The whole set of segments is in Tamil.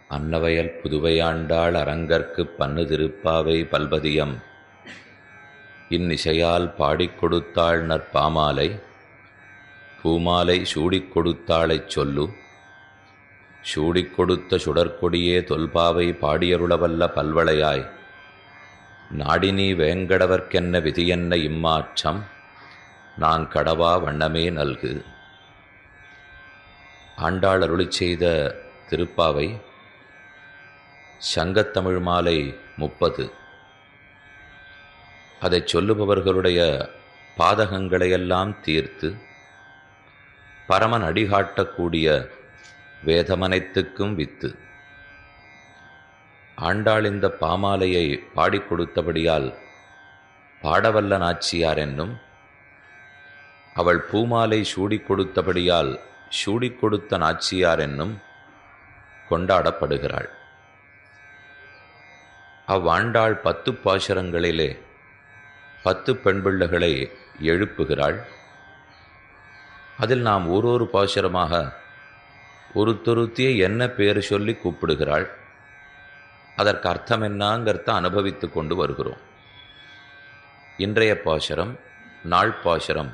அன்னவயல் புதுவையாண்டாள் அரங்கற்குப் பன்னு திருப்பாவை பல்பதியம் இன்னிசையால் பாடிக் கொடுத்தாள் நற்பாமாலை பூமாலை சூடிக் கொடுத்தாளைச் சொல்லு. சூடிக் கொடுத்த சுடற்கொடியே தொல்பாவை பாடியருளவல்ல பல்வளையாய் நாடினீ வேங்கடவர்க்கென்ன விதியென்ன இம்மாற்றம் நான் கடவா வண்ணமே நல்கு. ஆண்டாள் அருளிச் செய்த திருப்பாவை சங்கத்தமிழ் மாலை 30. அதைச் சொல்லுபவர்களுடைய பாதகங்களையெல்லாம் தீர்த்து பரமன் அடிகாட்டக்கூடிய வேதமனைத்துக்கும் வித்து. ஆண்டாள் இந்த பாமாலையை பாடிக் கொடுத்தபடியால் பாடவல்ல நாச்சியார் என்னும், அவள் பூமாலை சூடிக் கொடுத்தபடியால் சூடிக் கொடுத்த நாச்சியார் என்னும் கொண்டாடப்படுகிறாள். அவ்வாண்டாள் 10 பாசுரங்களிலே 10 பெண் பிள்ளைகளை எழுப்புகிறாள். அதில் நாம் ஒரு பாசுரமாக ஒருத்தொருத்தியை என்ன பேர் சொல்லி கூப்பிடுகிறாள். அதற்கு அர்த்தம் என்னங்கிறத அனுபவித்து கொண்டு வருகிறோம். இன்றைய பாசுரம் நாள் பாசுரம்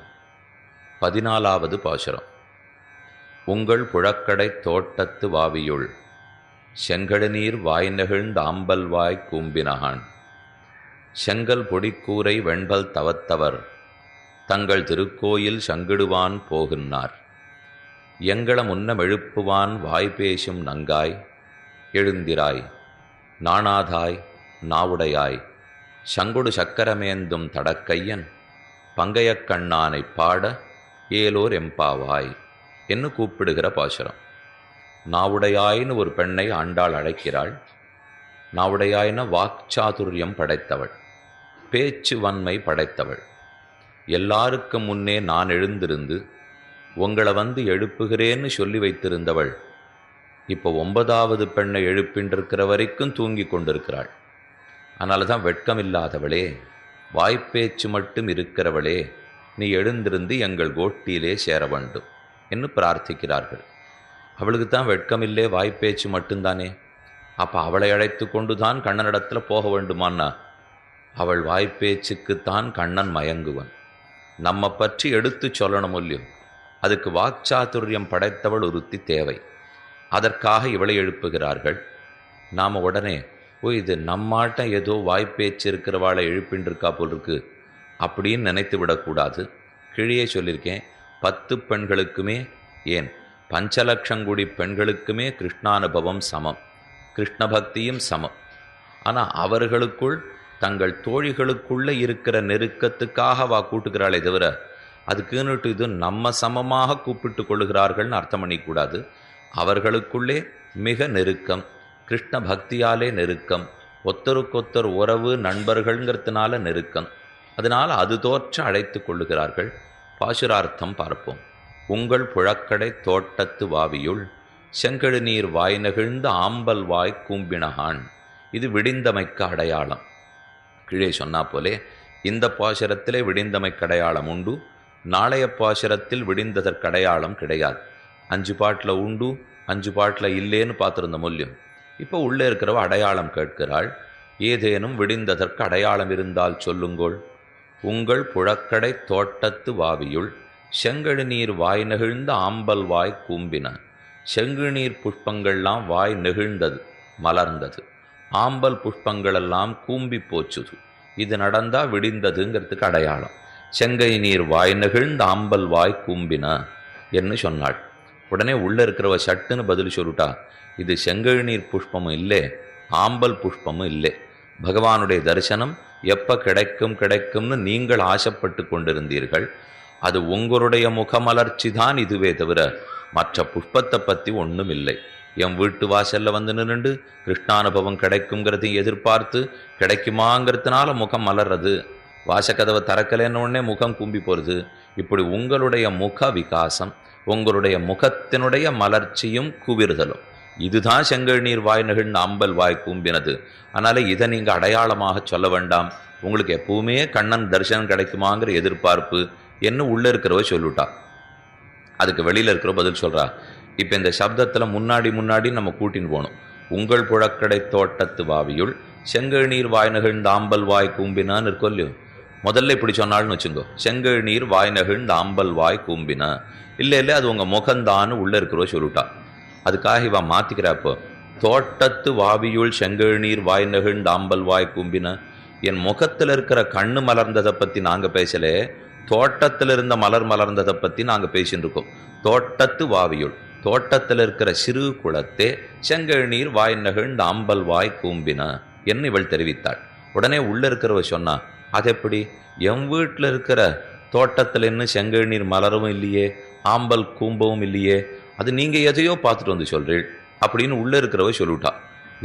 14வது பாசுரம். உங்கள் புழக்கடை தோட்டத்து வாவியுள் செங்கழுநீர் வாய் நெகிழ்ந்த ஆம்பல்வாய் கூம்பினகான் செங்கல் பொடிக்கூரை வெண்பல் தவத்தவர் தங்கள் திருக்கோயில் சங்கிடுவான் போகின்றார் எங்கள முன்னமெழுப்புவான் வாய்பேசும் நங்காய் எழுந்திராய் நாணாதாய் நாவுடையாய் சங்குடு சக்கரமேந்தும் தடக்கையன் பங்கையக் கண்ணானைப் பாட ஏலோர் எம்பாவாய் என்று கூப்பிடுகிற பாசுரம். நாவுடையாயின்னு ஒரு பெண்ணை ஆண்டாள் அழைக்கிறாள். நாவுடையாயின வாக்சாதுரியம் படைத்தவள், பேச்சு வன்மை படைத்தவள். எல்லாருக்கும் முன்னே நான் எழுந்திருந்து உங்களை வந்து எழுப்புகிறேன்னு சொல்லி வைத்திருந்தவள் இப்போ 9வது பெண்ணை எழுப்பின்றிருக்கிற வரைக்கும் தூங்கி கொண்டிருக்கிறாள். அதனால தான் வெட்கமில்லாதவளே, வாய்ப்பேச்சு மட்டும் இருக்கிறவளே, நீ எழுந்திருந்து எங்கள் கோட்டியிலே சேர வேண்டும் என்று பிரார்த்திக்கிறார்கள். அவளுக்கு தான் வெட்கமில்லே, வாய்ப்பேச்சு மட்டும்தானே. அப்போ அவளை அழைத்து கொண்டு தான் கண்ணனிடத்தில் போக வேண்டுமான்னா, அவள் வாய்ப்பேச்சுக்குத்தான் கண்ணன் மயங்குவன். நம்ம பற்றி எடுத்து சொல்லணும் இல்லையோ, அதுக்கு வாக்சாதுரியம் படைத்தவள் ஒருத்தி தேவை. அதற்காக இவளை எழுப்புகிறார்கள். நாம் உடனே இது நம்மாட்டம் ஏதோ வாய்ப்பேச்சு இருக்கிறவாளை எழுப்பின்றிருக்கா போல் இருக்கு அப்படின்னு நினைத்து விடக்கூடாது. கிழியே சொல்லியிருக்கேன், 10 பெண்களுக்குமே, ஏன் பஞ்சலட்சங்குடி பெண்களுக்குமே கிருஷ்ணானுபவம் சமம், கிருஷ்ண பக்தியும் சமம். ஆனால் அவர்களுக்குள் தங்கள் தோழிகளுக்குள்ளே இருக்கிற நெருக்கத்துக்காக கூட்டுகிறாளே தவிர அதுக்குன்னுட்டு இது நம்ம சமமாக கூப்பிட்டு கொள்ளுகிறார்கள்னு அர்த்தம் பண்ணிக்கூடாது. அவர்களுக்குள்ளே மிக நெருக்கம், கிருஷ்ண பக்தியாலே நெருக்கம், ஒத்தருக்கொத்தர் உறவு நண்பர்கள்ங்கிறதுனால நெருக்கம். அதனால் அது தோற்ற அழைத்து கொள்ளுகிறார்கள். பாசுரார்த்தம் பார்ப்போம். உங்கள் புழக்கடை தோட்டத்து வாவியுள் செங்கழுநீர் வாய் நெகிழ்ந்த ஆம்பல் வாய் கூம்பினகான். இது விடிந்தமைக்கு அடையாளம். கீழே சொன்னா போலே இந்த பாசுரத்திலே விடிந்தமைக்கு அடையாளம் உண்டு, நாளைய பாசுரத்தில் விடிந்ததற்கு அடையாளம் கிடையாது. 5 பாட்டில் உண்டு, 5 பாட்டில் இல்லேன்னு பார்த்துருந்த மூல்யம். இப்போ உள்ளே இருக்கிறவ அடையாளம் கேட்கிறாள். ஏதேனும் விடிந்ததற்கு அடையாளம் இருந்தால் சொல்லுங்கோள். உங்கள் புழக்கடை தோட்டத்து வாவியுள் செங்கழுநீர் வாய் நெகிழ்ந்த ஆம்பல் வாய் கூம்பின. செங்குநீர் புஷ்பங்கள்லாம் வாய் நெகிழ்ந்தது, மலர்ந்தது. ஆம்பல் புஷ்பங்களெல்லாம் கூம்பி போச்சுது. இது நடந்தா விடிந்ததுங்கிறதுக்கு அடையாளம். செங்கை நீர் வாய் நெகிழ்ந்த ஆம்பல் வாய் கூம்பின என்று சொன்னாள். உடனே உள்ளே இருக்கிறவ சட்டுன்னு பதில் சொல்லிட்டா, இது செங்கழு நீர் புஷ்பமும் இல்லை, ஆம்பல் புஷ்பமும் இல்லை. பகவானுடைய தரிசனம் எப்போ கிடைக்கும்னு நீங்கள் ஆசைப்பட்டு கொண்டிருந்தீர்கள். அது உங்களுடைய முகமலர்ச்சி தான் இதுவே தவிர மற்ற புஷ்பத்தை பற்றி ஒன்றும் இல்லை. என் வீட்டு வாசலில் வந்து நின்று கிருஷ்ணானுபவம் கிடைக்குங்கிறதையும் எதிர்பார்த்து கிடைக்குமாங்கிறதுனால முகம் மலர்றது. வாசக்கதவை திறக்கலைன்னு உடனே முகம் கும்பி போகிறது. இப்படி உங்களுடைய முக விகாசம், உங்களுடைய முகத்தினுடைய மலர்ச்சியும் குவிறுதலும், இதுதான் செங்கல் நீர் வாய் நெகிழ்ந்த ஆம்பல் வாய் கூம்பினது. அதனால் இதை நீங்கள் அடையாளமாக சொல்ல வேண்டாம். உங்களுக்கு எப்பவுமே கண்ணன் தரிசனம் கிடைக்குமாங்கிற எதிர்பார்ப்பு என்ன உள்ளே இருக்கிறவ சொல்லிவிட்டா. அதுக்கு வெளியில் இருக்கிற பதில் சொல்கிறா. இப்போ இந்த சப்தத்தில் முன்னாடி நம்ம கூட்டின்னு போகணும். உங்கள் புழக்கடை தோட்டத்து வாவியுள் செங்கழ் நீர் வாய் நெகிழ்ந்த ஆம்பல் வாய் கூம்பினான்னு இருக்கொல்லையோ. முதல்ல இப்படி சொன்னாள்னு வச்சுங்கோ, செங்கழ் நீர் வாய் நெகிழ்ந்த ஆம்பல் வாய் கூம்பினா. இல்லை அது உங்கள் முகந்தான்னு உள்ளே இருக்கிறவ சொல்லிட்டா. அதுக்காக இவன் மாற்றிக்கிறாப்போ, தோட்டத்து வாவியுள் செங்கழ் நீர் வாய் நெகிழ்ந்த ஆம்பல் வாய் கூம்பின. என் முகத்தில் இருக்கிற கண்ணு மலர்ந்ததை பற்றி நாங்கள் பேசலே, தோட்டத்தில் இருந்த மலர் மலர்ந்ததை பற்றி நாங்கள் பேசின்னு இருக்கோம். தோட்டத்து வாவியுள், தோட்டத்தில் இருக்கிற சிறு குளத்தே செங்கழ் நீர் வாய் நெகிழ்ந்த ஆம்பல் வாய் கூம்பின என்று இவள் தெரிவித்தாள். உடனே உள்ள இருக்கிறவ சொன்னா, அது எப்படி, என் வீட்டில் இருக்கிற தோட்டத்தில் என்ன செங்கழ் நீர் மலரவும் இல்லையே, ஆம்பல் கூம்பவும் இல்லையே, அது நீங்கள் எதையோ பார்த்துட்டு வந்து சொல்றீள் அப்படின்னு உள்ள இருக்கிறவ சொல்லிவிட்டா.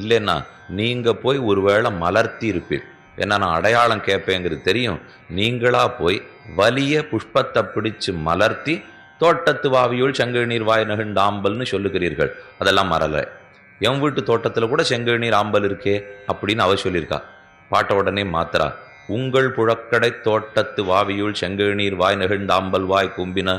இல்லைன்னா நீங்கள் போய் ஒருவேளை மலர்த்தி இருப்பீள், ஏன்னா நான் அடையாளம் கேட்பேங்கிறது தெரியும். நீங்களா போய் வலிய புஷ்பத்தை பிடிச்சு மலர்த்தி தோட்டத்து வாவியுள் செங்கழ் நீர் வாய் நெகிழ்ந்த ஆம்பல்னு சொல்லுகிறீர்கள். அதெல்லாம் மறலை. என் வீட்டு தோட்டத்தில் கூட செங்கழ் நீர் ஆம்பல் இருக்கே அப்படின்னு அவ சொல்லியிருக்கா. பாட்ட உடனே மாத்திரா, உங்கள் புழக்கடை தோட்டத்து வாவியுள் செங்கழ் நீர் வாய் நெகிழ்ந்த ஆம்பல் வாய் கும்பின.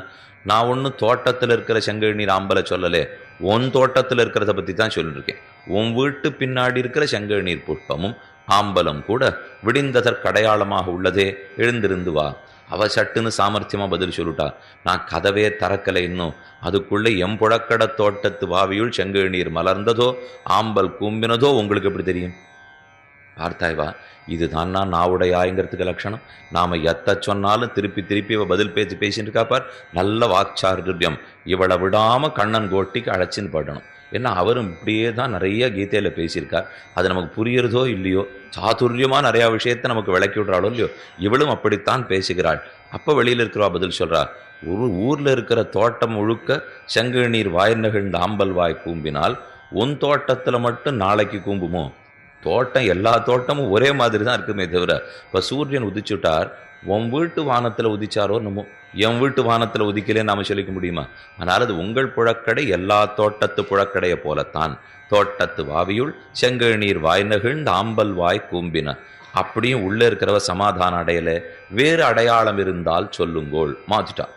நான் ஒன்றும் தோட்டத்தில் இருக்கிற செங்கழ் நீர் ஆம்பலை சொல்லலே, உன் தோட்டத்தில் இருக்கிறத பற்றி தான் சொல்லியிருக்கேன். உன் வீட்டு பின்னாடி இருக்கிற செங்கழ் நீர் புஷ்பமும் ஆம்பலம் கூட விடிந்ததற்கடையாளமாக உள்ளதே, எழுந்திருந்து வா. அவ சட்டுன்னு சாமர்த்தியமாக பதில் சொல்லிட்டா, நான் கதவே திறக்கலை இன்னும், அதுக்குள்ளே எம் புழக்கட தோட்டத்து வாவியுள் செங்கழ் நீர் மலர்ந்ததோ ஆம்பல் கூம்பினதோ உங்களுக்கு எப்படி தெரியும்? பார்த்தாய்வா, இதுதான் நான் நாவுடையாய்ங்கிறதுக்கு லட்சணம். நாம் எத்த சொன்னாலும் திருப்பி திருப்பி இவ பதில் பேசிட்டு இருக்காப்பார். நல்ல வாக்சாருரியம். இவளை விடாமல் கண்ணன் கோட்டிக்கு அழைச்சின்னு படணும். ஏன்னா அவரும் இப்படியே தான் நிறைய கீதையில் பேசியிருக்கார். அது நமக்கு புரியறதோ இல்லையோ, சாதுரியமாக நிறையா விஷயத்தை நமக்கு விளக்கி விடுறாளோ இல்லையோ, இவளும் அப்படித்தான் பேசுகிறாள். அப்போ வெளியில் இருக்கிறவா பதில் சொல்கிறா, ஒரு ஊரில் இருக்கிற தோட்டம் முழுக்க செங்கழ் நீர் வாய் நெகிழ்ந்த ஆம்பல் வாய் கூம்பினால் உன் தோட்டத்தில் மட்டும் நாளைக்கு கூம்புமோ? தோட்டம் எல்லா தோட்டமும் ஒரே மாதிரி தான் இருக்குமே தவிர, இப்போ சூரியன் உதிச்சுட்டார், உன் வீட்டு வானத்தில் உதிச்சாரோ என்னமோ, என் வீட்டு வானத்தில் உதிக்கலே நாம் சொல்லிக்க முடியுமா? அதனால் அது உங்கள் புழக்கடை எல்லா தோட்டத்து புழக்கடையை போலத்தான். தோட்டத்து வாவியுள் செங்கழ் நீர் வாய் நெகிழ்ந்த ஆம்பல் வாய் கூம்பின. அப்படியும் உள்ளே இருக்கிறவ சமாதானம் அடையலை. வேறு அடையாளம் இருந்தால் சொல்லுங்கோள். மாற்றிட்டா.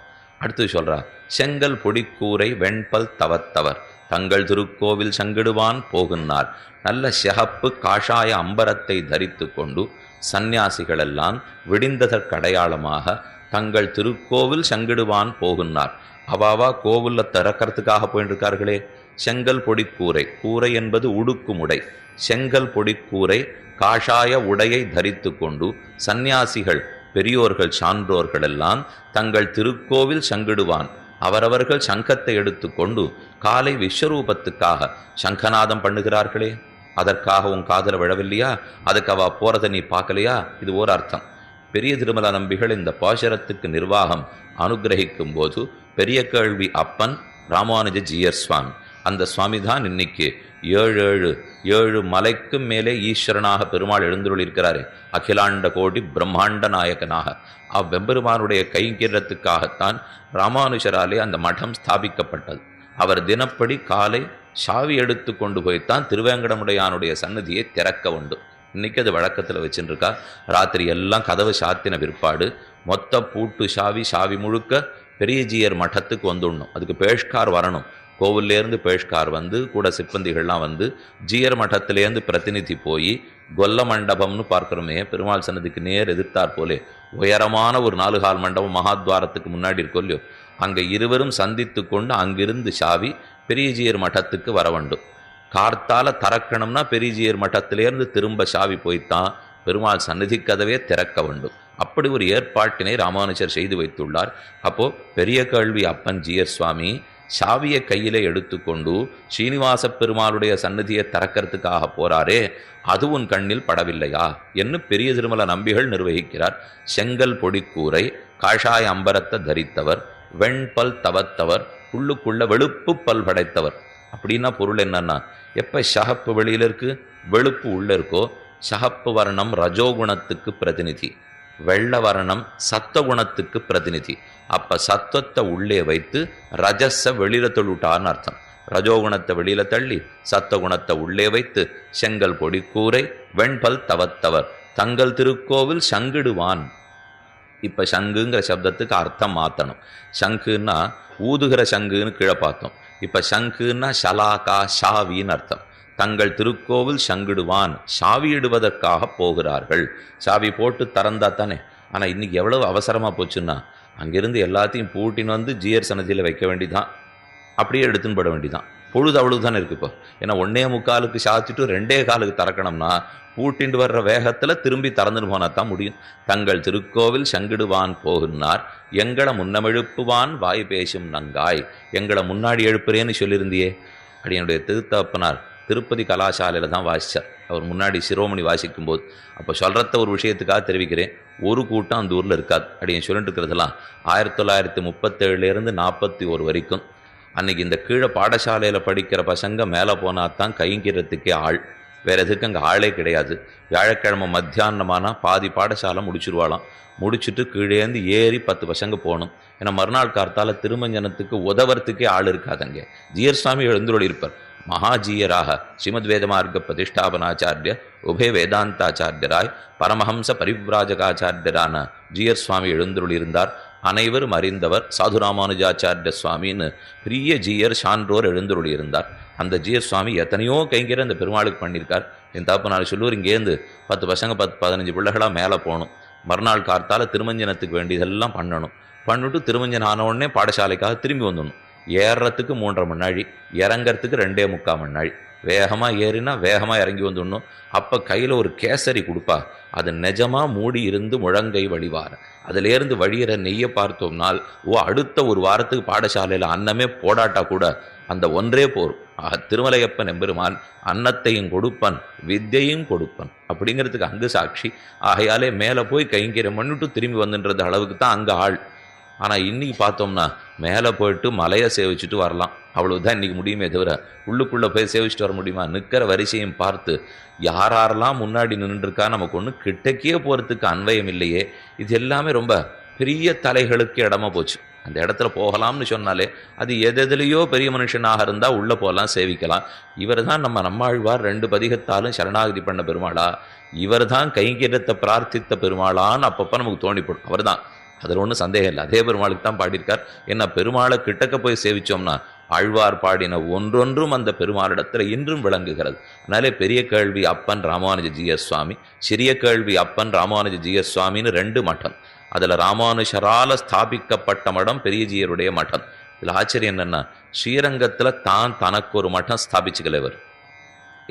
அடுத்து சொல்றா, செங்கல் பொடிக்கூரை வெண்பல் தவத்தவர் தங்கள் திருக்கோவில் சங்கிடுவான் போகுன்னார். நல்ல சிகப்பு காஷாய அம்பரத்தை தரித்து கொண்டு சந்நியாசிகளெல்லாம் விடிந்ததற்கடையாளமாக தங்கள் திருக்கோவில் சங்கிடுவான் போகுன்னார். அவாவா கோவிலில் திறக்கிறதுக்காக போயிட்டு இருக்கார்களே. செங்கல் பொடிக்கூரை, கூரை என்பது உடுக்கும் உடை. செங்கல் பொடிக்கூரை காஷாய உடையை தரித்து கொண்டு சந்நியாசிகள், பெரியோர்கள், சான்றோர்கள் எல்லாம் தங்கள் திருக்கோவில் சங்கிடுவான், அவரவர்கள் சங்கத்தை எடுத்துக்கொண்டு காலை விஸ்வரூபத்துக்காக சங்கநாதம் பண்ணுகிறார்களே, அதற்காக உன் காதல விழவில்லையா? அதுக்கு அவ போறதை நீ பார்க்கலையா? இது ஓர் அர்த்தம். பெரிய திருமல நம்பிகள் இந்த பாசுரத்துக்கு நிர்வாகம் அனுகிரகிக்கும் போது பெரிய கேள்வி அப்பன் ராமானுஜ ஜீயர் சுவாமி, அந்த சுவாமி தான் இன்னைக்கு ஏழு மலைக்கும் மேலே ஈஸ்வரனாக பெருமாள் எழுந்துள்ளிருக்கிறாரே, அகிலாண்ட கோடி பிரம்மாண்ட நாயகனாக. அவ்வெம்பெருமானுடைய கைங்கரியத்துக்காகத்தான் ராமானுஜராலே அந்த மடம் ஸ்தாபிக்கப்பட்டது. அவர் தினப்படி காலை சாவி எடுத்து கொண்டு போய்த்தான் திருவேங்கடமுடையானுடைய சன்னதியை திறக்க உண்டு. இன்னைக்கு அது வழக்கத்தில் வச்சுருக்கா. ராத்திரி எல்லாம் கதவு சாத்தின பிற்பாடு மொத்த பூட்டு சாவி முழுக்க பெரியஜியர் மட்டத்துக்கு வந்துடணும். அதுக்கு பேஷ்கார் வரணும். கோவில்லேருந்து பேஷ்கார் வந்து கூட சிப்பந்திகள்லாம் வந்து ஜியர் மட்டத்திலேருந்து பிரதிநிதி போய் கொல்ல மண்டபம்னு பார்க்குறோமே, பெருமாள் சன்னதிக்கு நேர் எதிர்த்தார் போலே உயரமான ஒரு 4 கால் மண்டபம் மகாத்வாரத்துக்கு முன்னாடி இருக்கும் இல்லையோ, அங்கே இருவரும் சந்தித்து கொண்டு அங்கிருந்து சாவி பெரியஜியர் மட்டத்துக்கு வர வேண்டும். கார்த்தால திறக்கணும்னா பெரியஜியர் மட்டத்திலேருந்து திரும்ப சாவி போய்த்தான் பெருமாள் சன்னதி கதவே திறக்க வேண்டும். அப்படி ஒரு ஏற்பாட்டினை ராமானுஜர் செய்து வைத்துள்ளார். அப்போ பெரிய கேள்வி அப்பன் ஜீயர் சுவாமி சாவியை கையிலே எடுத்துக்கொண்டு ஸ்ரீனிவாச பெருமாளுடைய சன்னதியை திறக்கிறதுக்காக போறாரே, அது உன் கண்ணில் படவில்லையா என்று பெரிய திருமல நம்பிகள் நிர்வகிக்கிறார். செங்கல் பொடிக்கூரை காஷாய அம்பரத்தை தரித்தவர், வெண்பல் தவத்தவர், உள்ளுக்குள்ள வெளுப்பு பல் படைத்தவர். அப்படின்னா பொருள் என்னன்னா, எப்ப சகப்பு வெளியில இருக்கு, வெளுப்பு உள்ள இருக்கோ, சகப்பு வர்ணம் ரஜோகுணத்துக்கு பிரதிநிதி, வெள்ள வர்ணம் சத்துவகுணத்துக்கு பிரதிநிதி. அப்ப சத்துவத்தை உள்ளே வைத்து ரஜஸ வெளியில தொழுட்டான்னு அர்த்தம். ரஜோகுணத்தை வெளியில தள்ளி சத்துவகுணத்தை உள்ளே வைத்து செங்கல் பொடிக்கூரை வெண்பல் தவத்தவர் தங்கள் திருக்கோவில் சங்கிடுவான். இப்ப சங்குங்கிற சப்தத்துக்கு அர்த்தம் மாத்தணும். சங்குன்னா ஊதுகிற சங்குன்னு கீழே பார்த்தோம். இப்ப சங்குன்னா ஷலாகா ஷாவின்னு அர்த்தம். தங்கள் திருக்கோவில் சங்கிடுவான் சாவியிடுவதற்காக போகிறார்கள். சாவி போட்டு திறந்தா தானே. ஆனால் இன்னைக்கு எவ்வளவு அவசரமாக போச்சுன்னா, அங்கிருந்து எல்லாத்தையும் பூட்டின்னு வந்து ஜியர் சன்னதியில் வைக்க வேண்டிதான், அப்படியே எடுத்துன்னு போட வேண்டிதான். பொழுது அவ்வளவு தானே இருக்கு இப்போ. ஏன்னா 1:45 சாத்திட்டு 2:15 திறக்கணும்னா பூட்டிண்டு வர்ற வேகத்தில் திரும்பி திறந்துன்னு போனா தான் முடியும். தங்கள் திருக்கோவில் சங்கிடுவான் போகுன்னார், எங்களை முன்னமெழுப்புவான் வாய் பேசும் நங்காய். எங்களை முன்னாடி எழுப்புறேன்னு சொல்லியிருந்தியே. அப்படி என்னுடைய திருத்தப்பனார் திருப்பதி கலாசாலையில் தான் வாசித்தார். அவர் முன்னாடி சிரோமணி வாசிக்கும் போது அப்போ சொல்கிறத ஒரு விஷயத்துக்காக தெரிவிக்கிறேன். ஒரு கூட்டம் அந்த ஊரில் இருக்காது. அப்படின்னு சொல்லிட்டு இருக்கிறதெல்லாம் 1937 41 வரைக்கும். அன்றைக்கி இந்த கீழே பாடசாலையில் படிக்கிற பசங்க மேலே போனால் தான் கைங்கிறதுக்கே ஆள், வேறு எதுக்கு அங்கே ஆளே கிடையாது. வியாழக்கிழமை மத்தியானமானால் பாதி பாடசாலை முடிச்சுருவாளாம். முடிச்சுட்டு கீழேந்து ஏறி 10 பசங்க போகணும். ஏன்னா மறுநாள் கார்த்தால திருமஞ்சனத்துக்கு உதவறதுக்கே ஆள் இருக்காது. அங்கே ஜியர் சுவாமி எழுந்துள்ளி இருப்பார். மகாஜீயராக ஸ்ரீமத் வேதமார்க்க பிரதிஷ்டாபனாச்சாரிய உபய வேதாந்தாச்சாரியராய் பரமஹம்ச பரிவ்ராஜகாச்சாரியரான ஜியர் சுவாமி எழுந்துள்ளிருந்தார். அனைவரும் அறிந்தவர் சாதுராமானுஜாச்சாரிய சுவாமின்னு பெரிய ஜீயர் சான்றோர் எழுந்துள்ளிருந்தார். அந்த ஜியர் சுவாமி எத்தனையோ கைங்கரை அந்த பெருமாளுக்கு பண்ணியிருக்கார். என் தப்பு நாலு சொல்லுவார், இங்கேருந்து 10 பசங்க 10-15 பிள்ளைகளாக மேலே போகணும். மறுநாள் கார்த்தால திருமஞ்சனத்துக்கு வேண்டியதெல்லாம் பண்ணணும். பண்ணிட்டு திருமஞ்சனம் ஆன உடனே பாடசாலைக்காக திரும்பி வந்துடணும். ஏறுறதுக்கு 3.5 மணி நாழி, இறங்கிறதுக்கு 2.75 மணி நாழி. வேகமாக ஏறினா வேகமாக இறங்கி வந்துடணும். அப்போ கையில் ஒரு கேசரி கொடுப்பா, அது நிஜமாக மூடி இருந்து முழங்கை வழிவார. அதிலேருந்து வழியிற நெய்யை பார்த்தோம்னால் அடுத்த ஒரு வாரத்துக்கு பாடசாலையில் அன்னமே போடாட்டா கூட அந்த ஒன்றே போரும். திருமலையப்பன் எம்பெருமான் அன்னத்தையும் கொடுப்பன் வித்தையும் கொடுப்பன் அப்படிங்கிறதுக்கு அங்கு சாட்சி. ஆகையாலே மேலே போய் கைங்கரியம் பண்ணிட்டு திரும்பி வந்துன்றது அளவுக்கு தான் அங்கே ஆள். ஆனால் இன்றைக்கி பார்த்தோம்னா மேலே போயிட்டு மலையை சேவிச்சுட்டு வரலாம், அவ்வளவுதான் இன்றைக்கி முடியுமே தவிர உள்ளுக்குள்ளே போய் சேவிச்சுட்டு வர முடியுமா? நிற்கிற வரிசையும் பார்த்து யாரெல்லாம் முன்னாடி நின்றுருக்கா நமக்கு ஒன்று கிட்டக்கே போகிறதுக்கு அன்வயம் இல்லையே. இது எல்லாமே ரொம்ப பெரிய தலைகளுக்கு இடமா போச்சு. அந்த இடத்துல போகலாம்னு சொன்னாலே அது எதுலையோ பெரிய மனுஷனாக இருந்தால் உள்ளே போகலாம், சேவிக்கலாம். இவர் தான் நம்மாழ்வார் 2 பதிகத்தாலும் சரணாகதி பண்ண பெருமாளா, இவர் தான் கைங்கரியத்தை பிரார்த்தித்த பெருமாளான்னு அப்பப்போ நமக்கு தோண்டிப்படும். அவர் தான், அதில் ஒன்றும் சந்தேகம் இல்லை. அதே பெருமாளுக்கு தான் பாடியிருக்கார். என்ன பெருமாளை கிட்டக்க போய் சேவிச்சோம்னா ஆழ்வார் பாடின ஒன்றொன்றும் அந்த பெருமாளிடத்தில் இன்றும் விளங்குகிறது. அதனாலே பெரிய கேள்வி அப்பன் ராமானுஜ ஜியர் சுவாமி, சிறிய கேள்வி அப்பன் ராமானுஜ ஜியர் சுவாமின்னு 2 மட்டம். அதில் ராமானுஷரால் ஸ்தாபிக்கப்பட்ட மடம் பெரிய ஜீயருடைய மட்டம். இதில் ஆச்சரியம் என்னென்னா, ஸ்ரீரங்கத்தில் தனக்கு ஒரு மட்டம் ஸ்தாபிச்சுக்கலைவர்.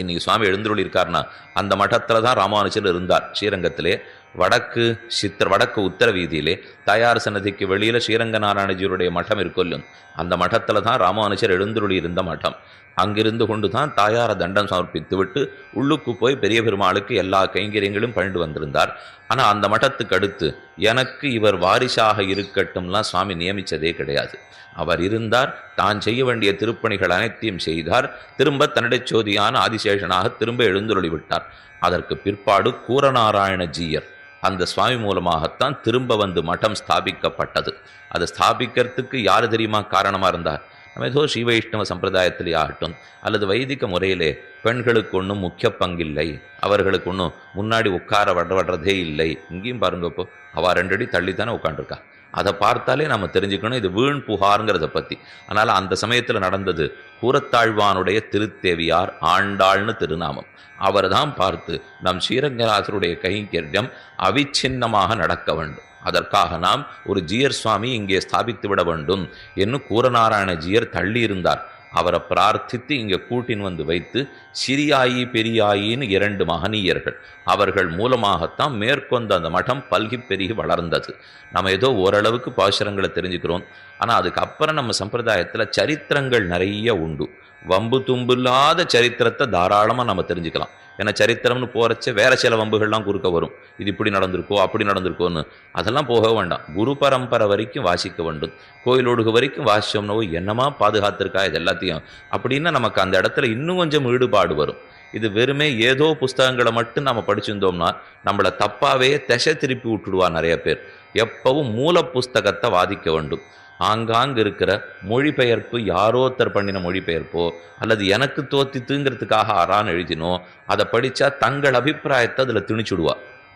இன்னைக்கு சுவாமி எழுந்துள்ளி இருக்காருன்னா அந்த மட்டத்தில் தான் ராமானுஜர் இருந்தார். ஸ்ரீரங்கத்திலே வடக்கு உத்தர வீதியிலே தாயார் சன்னதிக்கு வெளியில் ஸ்ரீரங்க நாராயணஜியுடைய மட்டம் இருக்கொல்லும். அந்த மட்டத்தில் தான் ராமானுஜர் எழுந்துள்ளி இருந்த மட்டம். அங்கிருந்து கொண்டு தான் தாயார தண்டம் சமர்ப்பித்து விட்டு உள்ளுக்கு போய் பெரிய பெருமாளுக்கு எல்லா கைங்கரியங்களும் பண்ணிட்டு வந்திருந்தார். ஆனால் அந்த மட்டத்துக்கு அடுத்து எனக்கு இவர் வாரிசாக இருக்கட்டும்லாம் சுவாமி நியமித்ததே கிடையாது. அவர் இருந்தார், தான் செய்ய வேண்டிய திருப்பணிகள் அனைத்தையும் செய்தார். திரும்ப தன்னுடைய சோதியான ஆதிசேஷனாக திரும்ப எழுந்துள்ளி விட்டார். அதற்கு பிற்பாடு கூரநாராயண ஜீயர் அந்த சுவாமி மூலமாகத்தான் திரும்ப வந்து மட்டம் ஸ்தாபிக்கப்பட்டது. அதை ஸ்தாபிக்கிறதுக்கு யார் தெரியுமா காரணமாக இருந்தார்? நம்ம ஏதோ ஸ்ரீ வைஷ்ணவ சம்பிரதாயத்திலே ஆகட்டும் அல்லது வைதிக முறையிலே பெண்களுக்கு ஒன்றும் முக்கிய பங்கில்லை, அவர்களுக்கு ஒன்றும் முன்னாடி உட்கார வர்றதே இல்லை. இங்கேயும் பாருங்கப்போ அவள் 2 அடி தள்ளித்தானே உட்காண்டிருக்கா. அதை பார்த்தாலே நம்ம தெரிஞ்சுக்கணும் இது வீண் புகாருங்கிறத பற்றி. அதனால் அந்த சமயத்தில் நடந்தது கூரத்தாழ்வானுடைய திருத்தேவியார் ஆண்டாள்னு திருநாமம். அவர் தான் பார்த்து நம் ஸ்ரீரங்கநாதருடைய கைங்கரியம் அவிச்சின்னமாக நடக்க வேண்டும், அதற்காக நாம் ஒரு ஜீயர் சுவாமி இங்கே ஸ்தாபித்து விட வேண்டும் என்று கூரநாராயண ஜீயர் தள்ளி இருந்தார். அவரை பிரார்த்தித்து இங்கே கூட்டின் வந்து வைத்து சிறியாயி பெரியாயின்னு 2 மகனீயர்கள் அவர்கள் மூலமாகத்தான் மேற்கொண்ட அந்த மடம் பல்கி பெருகி வளர்ந்தது. நம்ம ஏதோ ஓரளவுக்கு பாசுரங்களை தெரிஞ்சுக்கிறோம். ஆனால் அதுக்கப்புறம் நம்ம சம்பிரதாயத்தில் சரித்திரங்கள் நிறைய உண்டு. வம்பு தும்பு இல்லாத சரித்திரத்தை தாராளமாக நம்ம தெரிஞ்சுக்கலாம். ஏன்னா சரித்திரம்னு போகிறச்ச வேற சில வம்புகள்லாம் குறுக்க வரும். இது இப்படி நடந்திருக்கோ அப்படி நடந்திருக்கோன்னு அதெல்லாம் போக வேண்டாம். குரு பரம்பரை வரைக்கும் வாசிக்க வேண்டும். கோயிலோடுகு வரைக்கும் வாசிச்சோம்னோ என்னமா பாதுகாத்திருக்கா இது எல்லாத்தையும் அப்படின்னா நமக்கு அந்த இடத்துல இன்னும் கொஞ்சம் ஈடுபாடு வரும். இது வெறுமே ஏதோ புஸ்தகங்களை மட்டும் நம்ம படிச்சிருந்தோம்னா நம்மளை தப்பாவே திசை திருப்பி விட்டுடுவா நிறைய பேர். எப்பவும் மூல புஸ்தகத்தை வாதிக்க வேண்டும். ஆங்காங்கு இருக்கிற மொழிபெயர்ப்பு யாரோத்தர் பண்ணின மொழிபெயர்ப்போ அல்லது எனக்கு தோத்தித்துங்கிறதுக்காக ஆறான்னு எழுதினோ அதை படித்தா தங்கள் அபிப்பிராயத்தை அதில் திணிச்சுடுவா.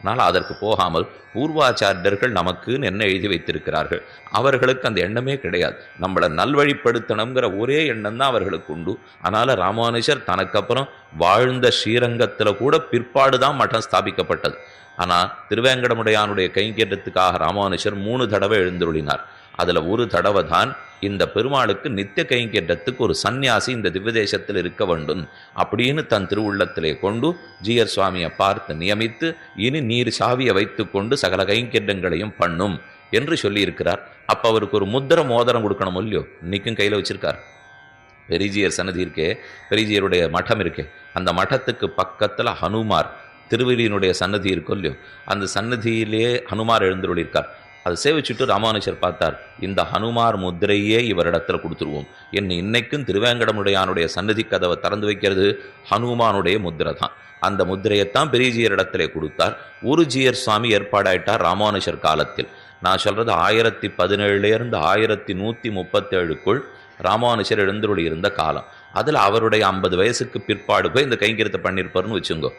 ஆனால் அதற்கு போகாமல் பூர்வாச்சாரியர்கள் நமக்குன்னு என்ன எழுதி வைத்திருக்கிறார்கள், அவர்களுக்கு அந்த எண்ணமே கிடையாது. நம்மளை நல்வழிப்படுத்தணுங்கிற ஒரே எண்ணம் தான் அவர்களுக்கு உண்டு. அதனால் ராமானுஜர் தனக்கப்புறம் வாழ்ந்த ஸ்ரீரங்கத்தில் கூட பிற்பாடு தான் மட்டம் ஸ்தாபிக்கப்பட்டது. ஆனால் திருவேங்கடமுடையானுடைய கைங்கேற்றத்துக்காக ராமானுஜர் 3 தடவை எழுந்துருளினார். அதில் ஒரு தடவை தான் இந்த பெருமாளுக்கு நித்திய கைங்கேற்றத்துக்கு ஒரு சந்நியாசி இந்த திவ்யதேசத்தில் இருக்க வேண்டும் அப்படின்னு தன் திருவுள்ளத்திலே கொண்டு ஜீயர் சுவாமியை பார்த்து நியமித்து, இனி நீர் சாவியை வைத்து கொண்டு சகல கைங்கேற்றங்களையும் பண்ணும் என்று சொல்லியிருக்கிறார். அப்போ அவருக்கு ஒரு முத்திர மோதிரம் கொடுக்கணும் இல்லையோ, இன்னைக்கும் கையில் வச்சிருக்கார். பெரிஜியர் சன்னதி இருக்கே, பெரிஜியருடைய மடம் இருக்கே, அந்த மடத்துக்கு பக்கத்தில் ஹனுமார் திருவள்ளியினுடைய சன்னதி இருக்கும் இல்லையோ, அந்த சன்னதியிலே ஹனுமார் எழுந்துள்ளிருக்கார். அதை சேவிச்சுட்டு ராமானுஜர் பார்த்தார், இந்த ஹனுமார் முத்திரையே இவரிடத்துல கொடுத்துருவோம். இன்னைக்கும் திருவேங்கடமுடையானுடைய சன்னதி கதவை திறந்து வைக்கிறது ஹனுமானுடைய முத்திரை தான். அந்த முத்திரையைத்தான் பெரியஜியர் இடத்திலே கொடுத்தார். ஒரு ஜியர் சுவாமி ஏற்பாடாயிட்டார் ராமானுஜர் காலத்தில். நான் சொல்றது 1017 1137க்குள் ராமானுஜர் எழுந்தருளி இருந்த காலம். அதில் அவருடைய 50 வயசுக்கு பிற்பாடு போய் இந்த கைங்கரியத்தை பண்ணியிருப்பார்னு வச்சுங்கோ.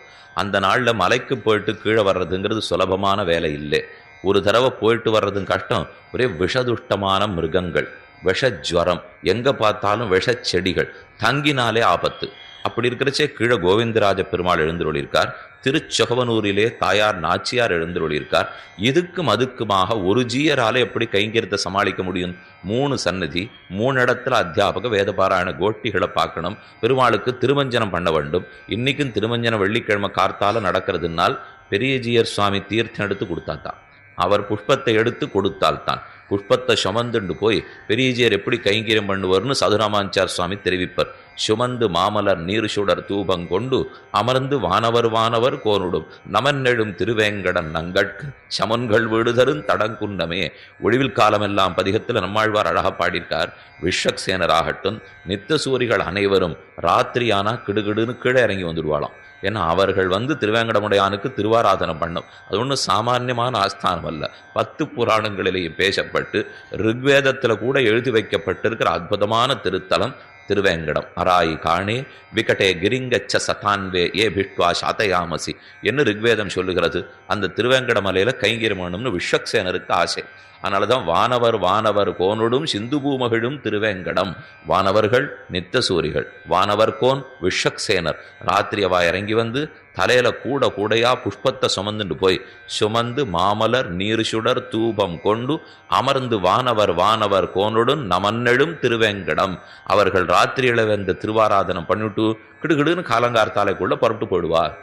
அந்த நாளில் மலைக்கு போயிட்டு கீழே வர்றதுங்கிறது சுலபமான வேலை இல்லை. ஒரு தடவை போயிட்டு வர்றதும் கஷ்டம். ஒரே விஷதுஷ்டமான மிருகங்கள், விஷஜ்வரம், எங்கே பார்த்தாலும் விஷ செடிகள், தங்கினாலே ஆபத்து. அப்படி இருக்கிறச்சே கீழே கோவிந்தராஜ பெருமாள் எழுந்துருளிருக்கார். திருச்சொகவனூரிலே தாயார் நாச்சியார் எழுந்துருளிருக்கார். இதுக்கும் அதுக்குமாக ஒரு ஜீயராலே எப்படி கைங்கரியத்தை சமாளிக்க முடியும்? 3 சன்னதி, 3 இடத்துல அத்தியாபக வேதபாராயண கோஷ்டிகளை பார்க்கணும். பெருமாளுக்கு திருமஞ்சனம் பண்ண வேண்டும். இன்னைக்கும் திருமஞ்சனம் வெள்ளிக்கிழமை கார்த்தால நடக்கிறதுனால் பெரிய ஜீயர் சுவாமி தீர்த்தம் எடுத்து கொடுத்தாத்தான், அவர் புஷ்பத்தை எடுத்து கொடுத்தால்தான். புஷ்பத்தை சுமந்துண்டு போய் பெரியஜியர் எப்படி கைங்கரியம் பண்ணுவார்னு சதுராமாச்சார் சுவாமி தெரிவிப்பார். சுமந்து மாமலர் நீர் சுடர் தூபங்கொண்டு அமர்ந்து வானவர் வானவர் கோனுடும் நமன்னெழும் திருவேங்கடன் நங்கட்கு சமன்கள் விடுதரும் தடங்குன்னமே. ஒழிவில் காலமெல்லாம் பதிகத்தில் நம்மாழ்வார் அழகா பாடியிருக்கார். விஷக்சேனராகட்டும் நித்தசூரிகள் அனைவரும் ராத்திரியானா கிடுகிடுன்னு கீழே இறங்கி வந்துடுவாளாம். ஏன்னா அவர்கள் திருவேங்கடமுடையானுக்கு திருவாராதனம் பண்ணும். அது ஒன்றும் சாமானியமான ஆஸ்தானம் அல்ல. 10 புராணங்களிலேயும் பேசப்பட்டு ரிக்வேதத்தில் கூட எழுதி வைக்கப்பட்டிருக்கிற அற்புதமான திருத்தலம் திருவேங்கடம். அராயி காணே விகட்டே கிரிங்கச்ச சதான்வே ஏ பிட்வா சாத்தயாமசி என்று ரிக்வேதம் சொல்லுகிறது. அந்த திருவேங்கட மலையில கைங்கரியம் பண்ணணும்னு விஸ்வக்சேனருக்கு ஆசை. அதனால தான் வானவர் வானவர் கோனுடும் சிந்து பூமகிழும் திருவேங்கடம். வானவர்கள் நித்தசூரிகள், வானவர் கோன் விஸ்வக்சேனர். ராத்திரி அவா இறங்கி வந்து தலையில கூட கூடையா புஷ்பத்தை சுமந்துட்டு போய் சுமந்து மாமலர் நீர் சுடர் தூபம் கொண்டு அமர்ந்து வானவர் வானவர் கோனுடன் நமன்னெழும் திருவேங்கடம். அவர்கள் ராத்திரியில வந்து திருவாராதனம் பண்ணிட்டு கிடுகிடுன்னு காலங்கார்த்தாலைக்குள்ள புறப்பட்டு போயிடுவார்.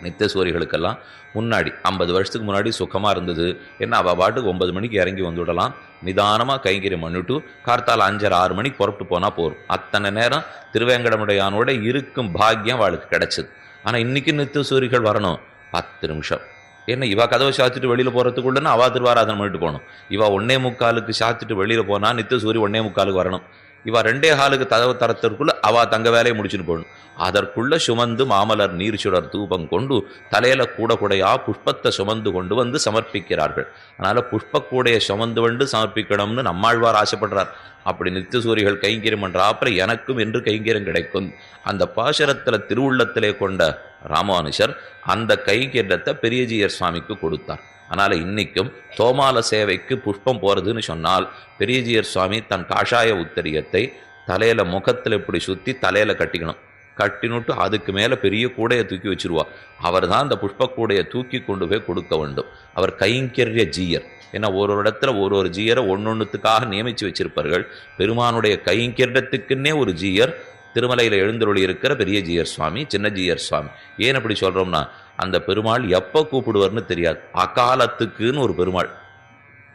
நித்தியசூரிகளுக்கெல்லாம் முன்னாடி 50 வருஷத்துக்கு முன்னாடி சுகமாக இருந்தது. ஏன்னா அவள் பாட்டுக்கு 9 மணிக்கு இறங்கி வந்துவிடலாம், நிதானமாக கைங்கரியம் பண்ணிவிட்டு கார்த்தால் 5:30 6 மணிக்கு புறப்பட்டு போனால் போகும். அத்தனை நேரம் திருவேங்கடமுடையானோட இருக்கும் பாக்கியம் அவளுக்கு கிடைச்சது. ஆனால் இன்றைக்கி நித்தியசூரிகள் வரணும் 10 நிமிஷம். ஏன்னா இவா கதவை சாத்திட்டு வெளியில் போகிறதுக்குள்ளேன்னா அவள் திருவாராதனம் பண்ணிட்டு போகணும். இவா 1:45 சாத்திட்டு வெளியில் போனால் நித்தியசூரி 1:45 வரணும். இவா 2:15 கதவை தரத்திற்குள்ள அவா தங்க வேலையை முடிச்சுட்டு போகணும். அதற்குள்ள சுமந்து மாமலர் நீர் சுடர் தூபம் கொண்டு தலையில கூட கூடையா புஷ்பத்தை சுமந்து கொண்டு வந்து சமர்ப்பிக்கிறார்கள். அதனால புஷ்பக்கூடைய சுமந்து வந்து சமர்ப்பிக்கணும்னு நம்மாழ்வார் ஆசைப்படுறார். அப்படி நித்தியசூரிகள் கைங்கரியம் பண்றாப்புல எனக்கும் என்று கைங்கரியம் கிடைக்கும். அந்த பாசரத்துல திருவுள்ளத்திலே கொண்ட ராமானுஜர் அந்த கைங்கரியத்தை பெரியஜியர் சுவாமிக்கு கொடுத்தார். அதனால் இன்னைக்கும் தோமால சேவைக்கு புஷ்பம் போகிறதுன்னு சொன்னால் பெரியஜியர் சுவாமி தன் காஷாய உத்தரியத்தை தலையில் முகத்தில் இப்படி சுற்றி தலையில் கட்டிக்கணும். கட்டினுட்டு அதுக்கு மேலே பெரிய கூடையை தூக்கி வச்சுருவா. அவர் தான் அந்த புஷ்பக்கூடையை தூக்கி கொண்டு போய் கொடுக்க வேண்டும். அவர் கைங்கரிய ஜீயர். ஏன்னா ஒரு இடத்துல ஒரு ஜீயரை ஒன்னொன்னுத்துக்காக நியமித்து வச்சிருப்பார்கள். பெருமானுடைய கைங்கரியத்துக்குன்னே ஒரு ஜீயர் திருமலையில் எழுந்தருளி இருக்கிற பெரிய ஜீயர் சுவாமி, சின்ன ஜீயர் சுவாமி. ஏன் அப்படி சொல்கிறோம்னா அந்த பெருமாள் எப்போ கூப்பிடுவார்னு தெரியாது. அகாலத்துக்குன்னு ஒரு பெருமாள்.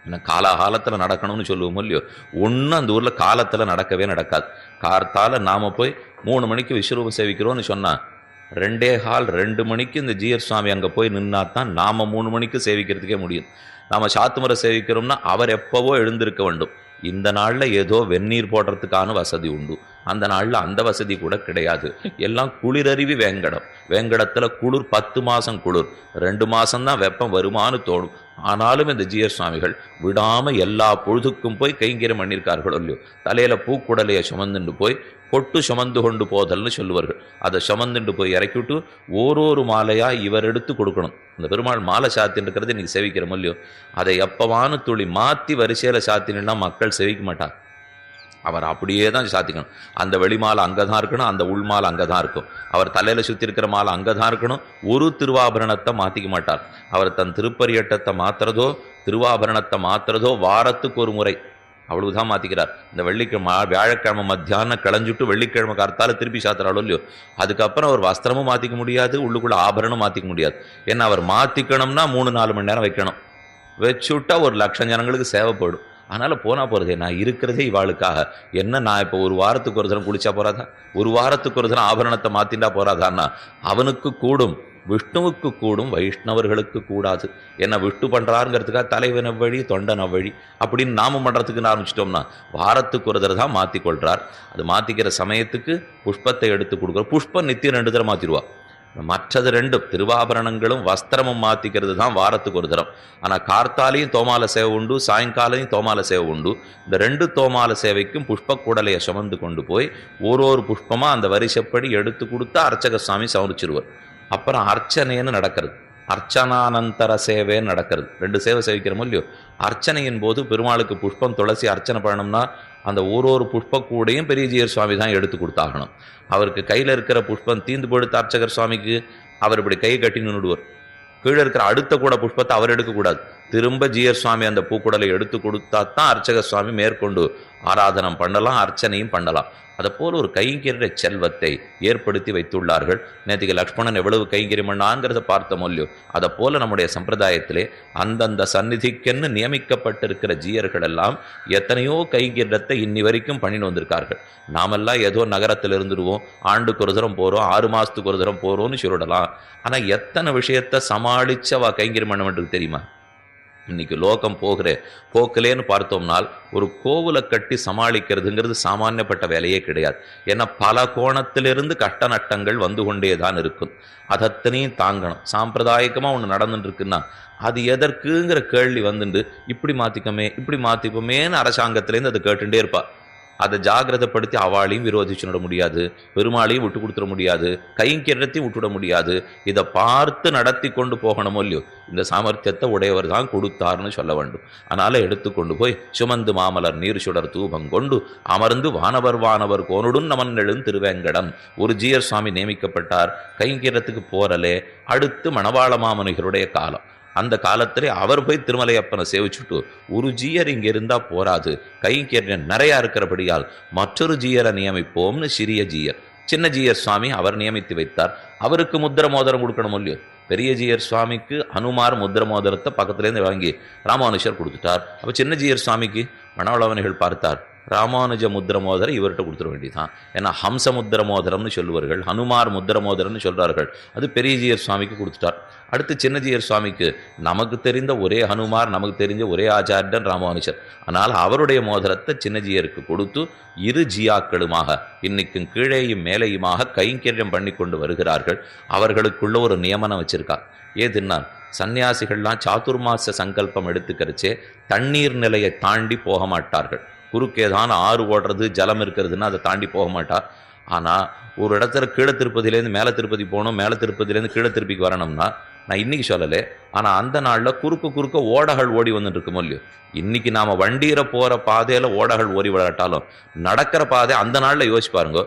ஏன்னா காலகாலத்தில் நடக்கணும்னு சொல்லுவோம் இல்லையோ, ஒன்றும் அந்த ஊரில் காலத்தில் நடக்கவே நடக்காது. கார்த்தால நாம் போய் 3 மணிக்கு விஸ்வரூபம் சேவிக்கிறோம்னு சொன்னால் 2:15 2 மணிக்கு இந்த ஜீயர் சுவாமி அங்கே போய் நின்னா தான் நாம் 3 மணிக்கு சேவிக்கிறதுக்கே முடியும். நாம் சாத்துமரை சேவிக்கிறோம்னா அவர் எப்போவோ எழுந்திருக்க வேண்டும். இந்த நாளில் ஏதோ வெந்நீர் போடுறதுக்கான வசதி உண்டு. அந்த நாளில் அந்த வசதி கூட கிடையாது. எல்லாம் குளிரறிவி வேங்கடம். வேங்கடத்தில் குளிர் 10 மாதம் குளிர், 2 மாதம்தான் வெப்பம் வருமானு தோணும். ஆனாலும் இந்த ஜீயர் சுவாமிகள் விடாமல் எல்லா பொழுதுக்கும் போய் கைங்கரியம் பண்ணியிருக்கார்களோ இல்லையோ. தலையில் பூக்குடலையை சுமந்துண்டு போய் பொட்டு சுமந்து கொண்டு போதல்னு சொல்லுவார்கள். அதை சுமந்துண்டு போய் இறக்கிவிட்டு ஓரொரு மாலையாக இவர் எடுத்து கொடுக்கணும். இந்த பெருமாள் மாலை சாத்தின்னு இருக்கிறது இன்றைக்கி செவிக்கிறோம் இல்லையோ. அதை எப்பவானு துளி மாற்றி வரிசையில் சாத்தினா மக்கள் செவிக்க மாட்டார். அவர் அப்படியே தான் சாத்திக்கணும். அந்த வெளிமாலை அங்கே தான் இருக்கணும், அந்த உள் மாலை அங்கே தான் இருக்கும். அவர் தலையில் சுற்றி இருக்கிற மாலை அங்கே தான் இருக்கணும். ஒரு திருவாபரணத்தை மாற்றிக்க மாட்டார். அவர் தன் திருப்பரியட்டத்தை மாற்றுறதோ திருவாபரணத்தை மாற்றுறதோ வாரத்துக்கு ஒரு முறை அவ்வளவுதான் மாற்றிக்கிறார். இந்த வெள்ளிக்கிழமை வியாழக்கிழமை மத்தியானம் கிளஞ்சுட்டு வெள்ளிக்கிழமை கார்த்தால திருப்பி சாத்துறாளோ இல்லையோ, அதுக்கப்புறம் அவர் வஸ்திரமும் மாற்றிக்க முடியாது, உள்ளுக்குள்ள ஆபரணம் மாற்றிக்க முடியாது. ஏன்னா அவர் மாற்றிக்கணும்னா 3-4 மணி நேரம் வைக்கணும். வச்சுவிட்டா 1,00,000 ஜனங்களுக்கு சேவைப்படும். அதனால் போனால் போகிறதே, நான் இருக்கிறதே இவாளுக்காக. என்ன நான் இப்போ ஒரு வாரத்துக்கு ஒரு தினம் குளிச்சா போகிறாதா, ஒரு வாரத்துக்கு ஒரு தினம் ஆபரணத்தை மாற்றிண்டா போகிறாதான்னா அவனுக்கு கூடும், விஷ்ணுவுக்கு கூடும், வைஷ்ணவர்களுக்கு கூடாது. என்ன விஷ்ணு பண்ணுறாருங்கிறதுக்காக தலைவன் அவ்வழி தொண்டன் அவ்வழி அப்படின்னு நாம பண்ணுறதுக்குன்னு ஆரம்பிச்சிட்டோம்னா வாரத்துக்கு ஒரு தடவை தான் மாற்றிக்கொள்கிறார். அது மாற்றிக்கிற சமயத்துக்கு புஷ்பத்தை எடுத்து கொடுக்குற புஷ்பம் நித்தியம் 2 தடவை மாற்றிடுவா. மற்றது 2 திருவாபரணங்களும் வஸ்திரமும் மாற்றிக்கிறது தான் வாரத்துக்கு ஒரு தரம். ஆனால் கார்த்தாலையும் தோமால சேவை உண்டு, சாயங்காலையும் தோமால சேவை உண்டு. இந்த 2 தோமால சேவைக்கும் புஷ்ப கூடலையை சுமந்து கொண்டு போய் ஒரு புஷ்பமாக அந்த வரிசைப்படி எடுத்து கொடுத்தா அர்ச்சக சுவாமி சமரிச்சிருவார். அப்புறம் அர்ச்சனைன்னு நடக்கிறது, அர்ச்சனானந்தர சேவைன்னு நடக்கிறது. 2 சேவை சேவிக்கிறோமோ இல்லையோ. அர்ச்சனையின் போது பெருமாளுக்கு புஷ்பம் துளசி அர்ச்சனை பண்ணணும்னா அந்த ஒரு புஷ்ப கூடையும் பெரிய ஜீயர் சுவாமி தான் எடுத்து கொடுத்தாகணும். அவருக்கு கையில் இருக்கிற புஷ்பம் தீந்து போடுத்த அர்ச்சகர் சுவாமிக்கு அவர் இப்படி கை கட்டி நின்றுடுவார். கீழே இருக்கிற அடுத்த கூட புஷ்பத்தை அவர் எடுக்கக்கூடாது. திரும்ப ஜீயர் சுவாமி அந்த பூக்குடலை எடுத்து கொடுத்தா தான் அர்ச்சக சுவாமி மேற்கொண்டு ஆராதனம் பண்ணலாம், அர்ச்சனையும் பண்ணலாம். அதை போல் ஒரு கைங்கரிய செல்வத்தை ஏற்படுத்தி வைத்துள்ளார்கள். நேற்றுக்கு லக்ஷ்மணன் எவ்வளவு கைங்கரியம் பண்ணாங்கிறத பார்த்த மொழியோ. அதை போல நம்முடைய சம்பிரதாயத்திலே அந்தந்த சந்நிதிக்கென்னு நியமிக்கப்பட்டிருக்கிற ஜீயர்கள் எல்லாம் எத்தனையோ கைங்கரியத்தை இன்னி வரைக்கும் பண்ணின்னு வந்திருக்கார்கள். நாமெல்லாம் ஏதோ நகரத்தில் இருந்துடுவோம், ஆண்டுக்கு ஒரு தரம் போகிறோம், 6 மாதத்துக்கு ஒரு தரம் போகிறோம்னு சொல்லிடலாம். ஆனால் எத்தனை விஷயத்தை சமாளித்து அவள் கைங்கரியம் பண்ண வேண்டியது தெரியுமா? இன்னைக்கு லோகம் போகிற போக்கலேன்னு பார்த்தோம்னால் ஒரு கோவிலை கட்டி சமாளிக்கிறதுங்கிறது சாமானியப்பட்ட வேலையே கிடையாது. ஏன்னா பல கோணத்திலிருந்து கஷ்ட நட்டங்கள் வந்து கொண்டே தான் இருக்கும். அதத்தனையும் தாங்கணும். சாம்பிரதாயிகமாக ஒன்று நடந்துட்டு இருக்குன்னா அது எதற்குங்கிற கேள்வி வந்துட்டு இப்படி மாற்றிப்போமேன்னு அரசாங்கத்திலேருந்து அதை கேட்டுட்டே இருப்பா. அதை ஜாகிரதைப்படுத்தி அவளையும் விரோதிச்சுட முடியாது, பெருமாளையும் விட்டு கொடுத்துட முடியாது, கைங்கரியத்தையும் விட்டுவிட முடியாது. இதை பார்த்து நடத்தி கொண்டு போகணுமோ இல்லையோ. இந்த சாமர்த்தியத்தை உடையவர் தான் கொடுத்தார்னு சொல்ல வேண்டும். அதனால் எடுத்துக்கொண்டு போய் சுமந்து மாமலர் நீர் சுடர் தூபங்கொண்டு அமர்ந்து வானவர் கோனுடன் நமன் எழும் திருவேங்கடன் ஒரு ஜீயர் சுவாமி நியமிக்கப்பட்டார். கைங்கரியத்துக்கு போறலே அடுத்து மணவாள மாமனிகளுடைய காலம். அந்த காலத்திலே அவர் போய் திருமலையப்பனை சேவிச்சுட்டு ஒரு ஜீயர் இங்கே இருந்தால் போராது, கைங்கரியம் நிறையா இருக்கிறபடியால் மற்றொரு ஜீயரை நியமிப்போம்னு சிறிய ஜீயர் சின்ன ஜீயர் சுவாமி அவர் நியமித்து வைத்தார். அவருக்கு முத்திர மோதிரம் கொடுக்கணும் இல்லையோ. பெரிய ஜீயர் சுவாமிக்கு ஹனுமார் முத்திர மோதிரத்தை பக்கத்துலேருந்து வாங்கி ராமானுஷர் கொடுத்துட்டார். அப்போ சின்ன ஜீயர் சுவாமிக்கு மணவாளவனிகள் பார்த்தார், ராமானுஜ முத்திர மோதிரம் இவர்கிட்ட கொடுத்துட வேண்டியதான். ஏன்னா ஹம்ச முத்திர மோதிரம்னு சொல்லுவார்கள், ஹனுமார் முத்திர மோதிரம்னு சொல்கிறார்கள். அது பெரிய ஜீயர் சுவாமிக்கு கொடுத்துட்டார். அடுத்து சின்ன ஜீயர் சுவாமிக்கு நமக்கு தெரிந்த ஒரே ஹனுமார், நமக்கு தெரிஞ்ச ஒரே ஆச்சாரியன் ராமானுஜர். ஆனால் அவருடைய மோதிரத்தை சின்ன ஜீயருக்கு கொடுத்து இரு ஜியாக்களுமாக இன்னைக்கும் கீழேயும் மேலேயுமாக கைங்கரியம் பண்ணி கொண்டு வருகிறார்கள். அவர்களுக்குள்ள ஒரு நியமனம் வச்சிருக்கா. ஏதுன்னா சன்னியாசிகள்லாம் சாதுர்மாச சங்கல்பம் எடுத்துக்கிறச்சே தண்ணீர் நிலையை தாண்டி போக மாட்டார்கள். குறுக்கேதான் ஆறு ஓடுறது ஜலம் இருக்கிறதுன்னா அதை தாண்டி போக மாட்டார். ஆனால் ஒரு இடத்துல கீழே திருப்பதியிலேருந்து மேலே திருப்பதி போகணும், மேலே திருப்பதியிலேருந்து கீழே திருப்பிக்கு வரணும்னா நான் இன்றைக்கி சொல்லலை. ஆனால் அந்த நாளில் குறுக்க ஓடகள் ஓடி வந்துட்டு இருக்குமோ இல்லையோ. இன்றைக்கி நாம் வண்டியில் போகிற பாதையில் ஓடகள் ஓடி விளையாட்டாலும் நடக்கிற பாதை அந்த நாளில் யோசிச்சு பாருங்க,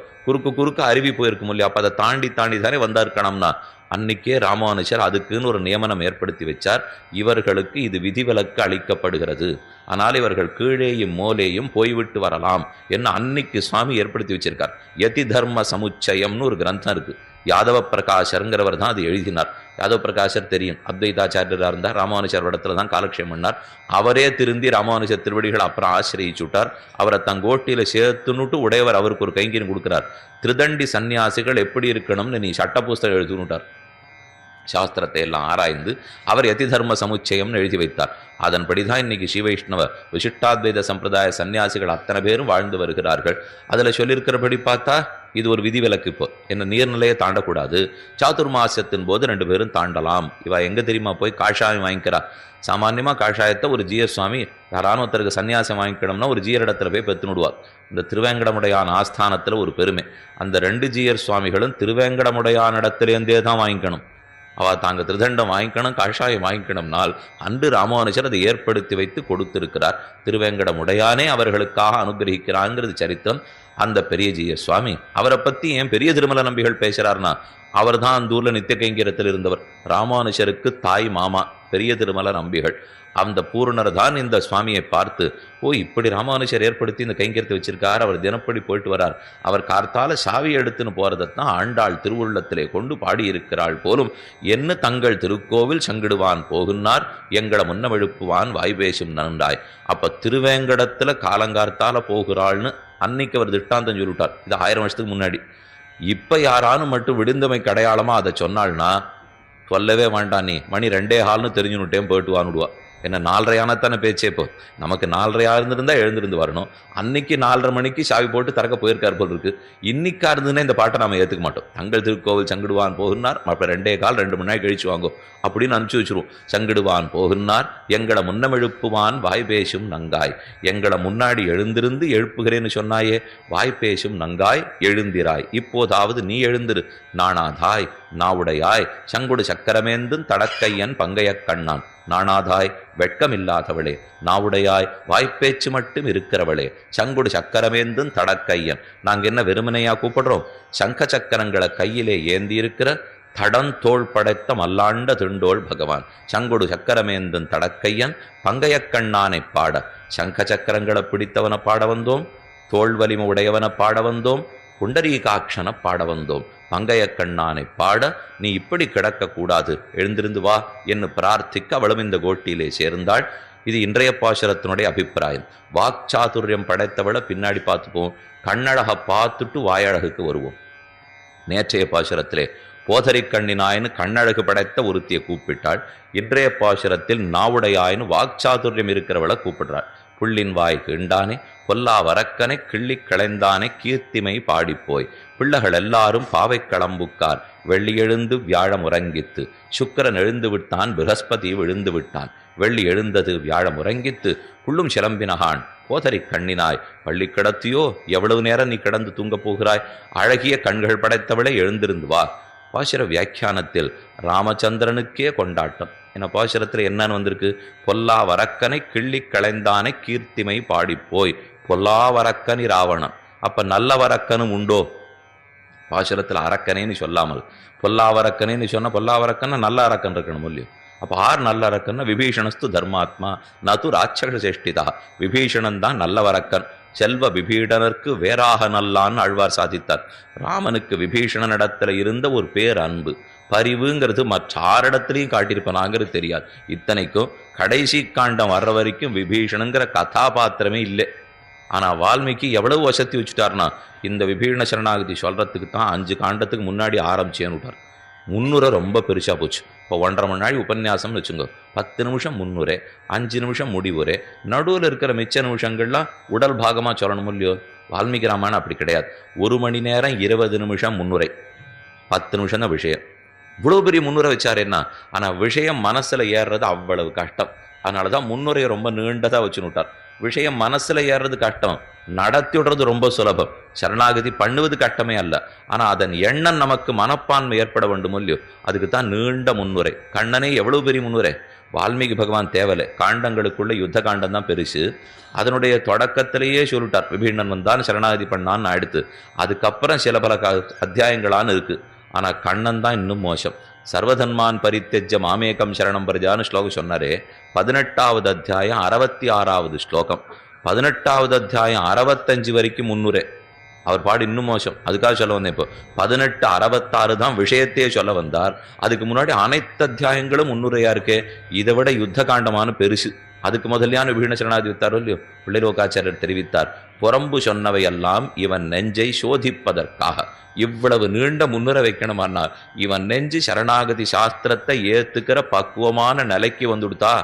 குறுக்க அருவி போயிருக்கும் இல்லையா. அப்போ அதை தாண்டி தானே வந்தா இருக்கணும்னா அன்னைக்கே ராமானுஜர் அதுக்குன்னு ஒரு நியமனம் ஏற்படுத்தி வச்சார். இவர்களுக்கு இது விதிவிலக்கு அளிக்கப்படுகிறது. ஆனால் இவர்கள் கீழேயும் மோலேயும் போய்விட்டு வரலாம் என்ன அன்னைக்கு சுவாமி ஏற்படுத்தி வச்சிருக்கார். யதி தர்ம சமுச்சயம்னு ஒரு கிரந்தம் இருக்கு. யாதவ பிரகாஷருங்கிறவர் தான் அது எழுதினார். யாதவ பிரகாஷர் தெரியும், அத்வைதாச்சாரியராக இருந்தார். ராமானுஜர் இடத்துல தான் காலக்ஷேபம் பண்ணார். அவரே திருந்தி ராமானுஜர் திருவடிகள் அப்புறம் ஆசிரியிச்சுட்டார். அவரை தங்கோட்டியில சேர்த்துன்னுட்டு உடையவர் அவருக்கு ஒரு கைங்கரியம் கொடுக்கிறார். திருதண்டி சன்னியாசிகள் எப்படி இருக்கணும்னு நீ சட்ட புஸ்தகம் எழுதுனுட்டார். சாஸ்திரத்தை எல்லாம் ஆராய்ந்து அவர் யதி தர்ம சமுச்சயம்னு எழுதி வைத்தார். அதன்படி தான் இன்னைக்கு ஸ்ரீவைஷ்ணவ விசிஷ்டாத்வைத சம்பிரதாய சன்னியாசிகள் அத்தனை பேரும் வாழ்ந்து வருகிறார்கள். அதில் சொல்லியிருக்கிறபடி பார்த்தா இது ஒரு விதிவிலக்கு. இப்போ என்ன நீர்நிலையை தாண்டக்கூடாது, சாதுர்மாசத்தின் போது 2 பேரும் தாண்டலாம். இவ எங்கே தெரியுமா போய் காஷாயம் வாங்கிக்கிறா? சாமான்யமாக காஷாயத்தை ஒரு ஜிஎஸ் சுவாமி யாரான ஒருத்தருக்கு சன்னியாசம் வாங்கிக்கணும்னா ஒரு ஜீயர் இடத்துல போய் பெற்றுனுடுவார். இந்த திருவேங்கடமுடையான் ஆஸ்தானத்தில் ஒரு பெருமை, அந்த 2 ஜீயர் சுவாமிகளும் திருவேங்கடமுடையான் இடத்துலேருந்தே தான் வாங்கிக்கணும். அவள் தாங்க திருதண்டம் வாங்கிக்கணும், காஷாயம் வாங்கிக்கணும்னால் அன்று ராமானுஜர் அதை ஏற்படுத்தி வைத்து கொடுத்திருக்கிறார். திருவேங்கடமுடையானே அவர்களுக்காக அனுகிரகிக்கிறாங்கிறது சரித்திரம். அந்த பெரிய ஜீய சுவாமி அவரை பற்றி ஏன் பெரிய திருமல நம்பிகள் பேசுகிறார்னா, அவர் தான் அந்த ஊரில் நித்திய கைங்கரியத்தில் இருந்தவர். ராமானுஜருக்கு தாய் மாமா பெரிய திருமல நம்பிகள். அந்த பூர்ணர் தான் இந்த சுவாமியை பார்த்து, ஓ இப்படி ராமானுஜர் ஏற்படுத்தி இந்த கைங்கரியத்தை வச்சிருக்கார், அவர் தினப்படி போயிட்டு வரார், அவர் கார்த்தால சாவி எடுத்துன்னு போறதைத்தான் ஆண்டாள் திருவுள்ளத்திலே கொண்டு பாடியிருக்கிறாள் போலும். என்ன தங்கள் திருக்கோவில் சங்கிடுவான் போகுன்னார், எங்களை முன்னமெழுப்புவான் வாய்பேசும் நன்றாய். அப்ப திருவேங்கடத்துல காலங்கார்த்தால போகிறாள்னு அன்னைக்கு அவர் திட்டாந்தம் சொல்லிவிட்டார். இது 1000 வருஷத்துக்கு முன்னாடி. இப்ப யாரானும் மட்டும் விடுந்தமைக்கு அடையாளமா அதை சொன்னாள்னா சொல்லவே வேண்டாம், நீ மணி 2:15 தெரிஞ்சுன்னுட்டேன் போயிட்டு வாங்கிடுவா. என்ன 4:30 பேச்சே. இப்போ நமக்கு 4:30 இருந்திருந்தா எழுந்திருந்து வரணும். அன்னைக்கு 4:30 மணிக்கு சாவி போட்டு திறக்க போயிருக்கார் போல் இருக்கு. இன்னைக்கா இருந்துன்னா இந்த பாட்டை நாம ஏத்துக்க மாட்டோம். தங்கள் திருக்கோவில் சங்கிடுவான் போகுன்னார், அப்புறம் 2:15 2 மணி நேரம் கழிச்சு வாங்கோ அப்படின்னு அனுப்பிச்சு வச்சிருவோம். சங்கிடுவான் போகுன்னார், எங்களை முன்னமெழுப்புவான் வாய்பேசும் நங்காய். எங்களை முன்னாடி எழுந்திருந்து எழுப்புகிறேன்னு சொன்னாயே, வாய்ப்பேசும் நங்காய் எழுந்திராய், இப்போதாவது நீ எழுந்திரு. நாணாதாய் நாவுடையாய் சங்குடு சக்கரமேந்தும் தடக்கையன் பங்கைய கண்ணான். நாணாதாய் வெட்கமில்லாதவளே, நாவுடையாய் வாய்ப்பேச்சு மட்டும் இருக்கிறவளே, சங்குடு சக்கரமேந்தும் தடக்கையன். நாங்க என்ன வெறுமனையா கூப்பிடுறோம்? சங்க சக்கரங்களை கையிலே ஏந்தி இருக்கிற தடந்தோள் படைத்த மல்லாண்ட திண்டோள் பகவான். சங்குடு சக்கரமேந்தும் தடக்கையன் பங்கையக்கண்ணானை பாட. சங்க சக்கரங்களை பிடித்தவனை பாட வந்தோம், தோல் வலிமை உடையவனை பாட வந்தோம், புண்டரீகாட்சனை பாட வந்தோம். பங்கையக்கண்ணானை பாட நீ இப்படி கிடக்கக்கூடாது, எழுந்திருந்து வா என்று பிரார்த்திக்க அவளும் இந்த கோட்டியிலே சேர்ந்தாள். இது இன்றைய பாசுரத்தினுடைய அபிப்பிராயம். வாக்சாதுரியம் படைத்தவளை பின்னாடி பார்த்துப்போம், கண்ணழகை பார்த்துட்டு வாயழகுக்கு வருவோம். நேற்றைய பாசுரத்திலே போதரி கண்ணினாயின்னு கண்ணழகு படைத்த ஒருத்தியை கூப்பிட்டாள். இன்றைய பாசுரத்தில் நாவுடையாயின்னு வாக்சாதுரியம் இருக்கிறவளை கூப்பிடுறாள். புள்ளின் வாய் கீண்டானே பொல்லா வரக்கனை கிள்ளி களைந்தானே கீர்த்திமை பாடிப்போய். பிள்ளைகள் எல்லாரும் பாவை களம்புக்கார், வெள்ளி எழுந்து வியாழம் உறங்கித்து. சுக்கரன் எழுந்து விட்டான், பிரகஸ்பதி விழுந்து விட்டான். வெள்ளி எழுந்தது வியாழம் உறங்கித்து, புள்ளும் சிலம்பினகான் போதரி கண்ணினாய். பள்ளி கிடத்தியோ, எவ்வளவு நேரம் நீ கிடந்து தூங்கப் போகிறாய்? அழகிய கண்கள் படைத்தவளை எழுந்திருந்து வா. பாசுர வியாக்கியானத்தில் ராமச்சந்திரனுக்கே கொண்டாட்டம். என்ன பாசுரத்தில் என்னன்னு வந்திருக்கு? பொல்லா வரக்கனை கிள்ளி களைந்தானை கீர்த்திமை பாடிப்போய். பொல்லா வரக்கனி ராவணன். அப்ப நல்ல வரக்கனும் உண்டோ? பாசுரத்தில் அரக்கனைன்னு சொல்லாமல் பொல்லா வரக்கனைன்னு சொன்ன, பொல்லா வரக்கன்னா நல்ல அரக்கன் இருக்கணும் இல்லையோ? அப்போ ஆர் நல்ல அரக்கன்னா விபீஷணஸ்து தர்மாத்மா நது ராட்சச சேஷ்டிதா. விபீஷணன் தான் நல்ல வரக்கன். செல்வ விபீடனருக்கு வேறாக நல்லான்னு ஆழ்வார் சாதித்தார். ராமனுக்கு விபீஷணனிடத்துல இருந்த ஒரு பேர் அன்பு, பரிவுங்கிறது மற்ற ஆரிடத்துலையும் காட்டியிருப்பானாங்கிறது தெரியாது. இத்தனைக்கும் கடைசி காண்டம் வர்ற வரைக்கும் விபீஷணங்கிற கதாபாத்திரமே இல்லை. ஆனால் வால்மீகி எவ்வளவு வசதி வச்சுட்டார்னா, இந்த விபீஷண சரணாகதி சொல்றதுக்கு தான் 5 காண்டத்துக்கு முன்னாடி ஆரம்பிச்சேன்னு விட்டார். 300 ரொம்ப பெருசாக போச்சு. இப்போ 1.5 மணி நாள் உபன்யாசம்னு வச்சுங்க, 10 நிமிஷம் 300, 5 நிமிஷம் முடிவுரை, நடுவில் இருக்கிற மிச்ச நிமிஷங்கள்லாம் உடல் பாகமாக சொல்லணும் இல்லையோ? வால்மீகி ராமாயணம் அப்படி கிடையாது. 1 மணி நேரம் 20 நிமிஷம் முன்னுரை, 10 நிமிஷம் தான் விஷயம். இவ்வளோ பெரிய முன்னுரை வச்சார் என்ன? ஆனால் விஷயம் மனசில் ஏறுறது அவ்வளவு கஷ்டம். அதனால தான் முன்னுரையை ரொம்ப நீண்டதாக வச்சுன்னு விட்டார். விஷயம் மனசில் ஏறுறது கஷ்டம், நடத்தி விடுறது ரொம்ப சுலபம். சரணாகதி பண்ணுவது கஷ்டமே அல்ல, ஆனால் அதன் எண்ணம் நமக்கு மனப்பான்மை ஏற்பட வேண்டும் இல்லையோ? அதுக்கு தான் நீண்ட முன்னுரை. கண்ணனே எவ்வளவு பெரிய முன்னுரை. வால்மீகி பகவான் தேவலை, காண்டங்களுக்குள்ள யுத்த காண்டம் தான் பெருசு. அதனுடைய தொடக்கத்திலேயே சொல்லிட்டார், விபீஷணன் வந்தான் சரணாகதி பண்ணான்னு அடுத்து. அதுக்கப்புறம் சில பல அத்தியாயங்களான்னு இருக்கு. ஆனால் கண்ணன் தான் இன்னும் மோசம். சர்வதன்மான் பரித்தெஜ்ஜ மாமேகம் சரணம் பிரஜான்னு ஸ்லோகம் சொன்னாரே, 18வது அத்தியாயம் 66வது ஸ்லோகம். 18வது அத்தியாயம் 65 வரைக்கும் முன்னுரை. அவர் பாடு இன்னும் மோசம். அதுக்காக சொல்ல வந்தேன். இப்போ 18, 66 தான் விஷயத்தையே சொல்ல வந்தார். அதுக்கு முன்னாடி அனைத்து அத்தியாயங்களும் முன்னுரையா இருக்கே. இதை விட யுத்த காண்டமான பெருசு. அதுக்கு முதலியான விபீஷண சரணாகதி வித்தாரோ இல்லையோ? பிள்ளைலோகாச்சாரியர் தெரிவித்தார், புறம்பு சொன்னவையெல்லாம் இவன் நெஞ்சை சோதிப்பதற்காக. இவ்வளவு நீண்ட முன்னுரை வைக்கணுமானா இவன் நெஞ்சு சரணாகதி சாஸ்திரத்தை ஏத்துக்கிற பக்குவமான நிலைக்கு வந்துடுதா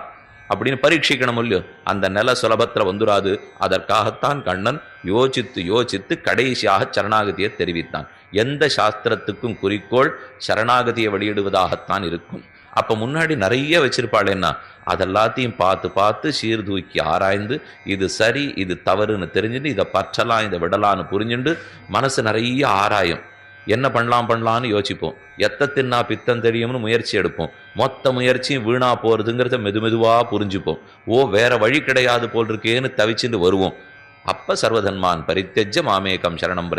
அப்படின்னு பரீட்சிக்கணும் இல்லையோ. அந்த நில சுலபத்தில் வந்துடாது. அதற்காகத்தான் கண்ணன் யோசித்து யோசித்து கடைசியாக சரணாகதியை தெரிவித்தான். எந்த சாஸ்திரத்துக்கும் குறிக்கோள் சரணாகதியை வெளியிடுவதாகத்தான் இருக்கும். அப்போ முன்னாடி நிறைய வச்சிருப்பாளேன்னா அதெல்லாத்தையும் பார்த்து பார்த்து சீர்தூக்கி ஆராய்ந்து இது சரி இது தவறுன்னு தெரிஞ்சுட்டு இதை பற்றலாம் இதை விடலான்னு புரிஞ்சுண்டு மனசு நிறைய ஆராயும். என்ன பண்ணலான்னு யோசிப்போம். தின்னா பித்தம் தெரியும்னு முயற்சி எடுப்போம். மொத்த முயற்சியும் வீணா போறதுங்கிறத மெதுவா புரிஞ்சுப்போம். வேற வழி கிடையாது போல் இருக்கேன்னு தவிச்சுட்டு வருவோம். அப்ப சர்வதன்மான் பரித்தெஜ்ஜ மாமேகம் சரணம்